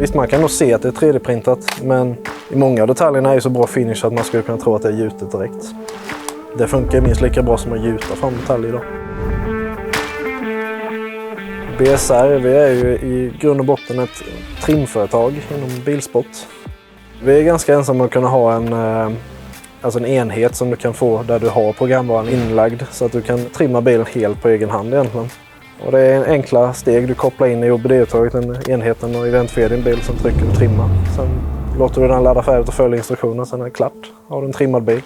Visst, man kan nog se att det är 3D-printat, men i många av detaljerna är ju så bra finish att man skulle kunna tro att det är gjutet direkt. Det funkar minst lika bra som att gjuta fram detaljer idag. BSR, vi är ju i grund och botten ett trimföretag inom bilsport. Vi är ganska ensamma att kunna ha en enhet som du kan få där du har programvaran inlagd så att du kan trimma bilen helt på egen hand egentligen. Och det är enkla steg. Du kopplar in i OBD-uttaget enheten och identifierar din bil, som trycker du trimma. Sen låter du den ladda färdigt och följa instruktioner, sen är det klart. Har du en trimmad bil.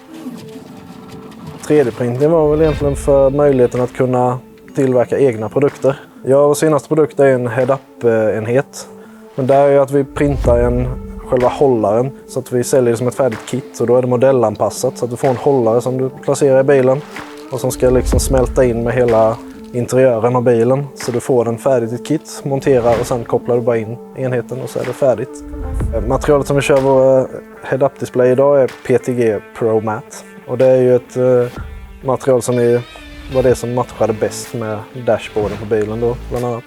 3D-printning var väl egentligen för möjligheten att kunna tillverka egna produkter. Vår senaste produkt är en head-up-enhet. Men där är att vi printar själva hållaren så att vi säljer det som ett färdigt kit. Och då är det modellanpassat så att du får en hållare som du placerar i bilen och som ska liksom smälta in med hela interiören av bilen. Så du får den färdigt i ett kit, monterar och sen kopplar du bara in enheten och så är det färdigt. Materialet som vi kör vår head-up-display idag är PTG Pro Matte. Och det är ju ett material som var det som matchade bäst med dashboarden på bilen då, bland annat.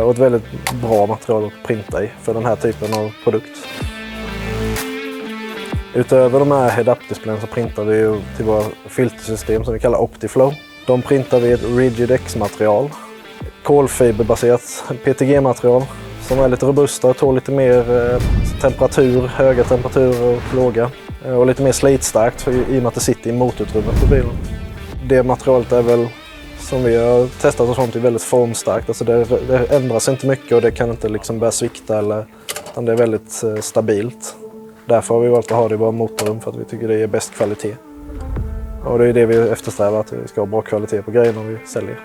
Och ett väldigt bra material att printa i för den här typen av produkt. Utöver de här head-up-displayen så printar vi ju till våra filtersystem som vi kallar Optiflow. De printar vi ett Rigid X-material, kolfiberbaserat PTG-material som är lite robustare, tål lite mer temperatur, höga temperaturer och låga. Och lite mer slitstarkt i och med att det sitter i motorutrymmet på bilen. Det materialet är väl, som vi har testat och sånt, är väldigt formstarkt. Alltså det ändras inte mycket och det kan inte liksom börja svikta, utan det är väldigt stabilt. Därför har vi valt att ha det i våra motorrum, för att vi tycker det ger bäst kvalitet. Och det är det vi eftersträvar, att vi ska ha bra kvalitet på grejerna vi säljer.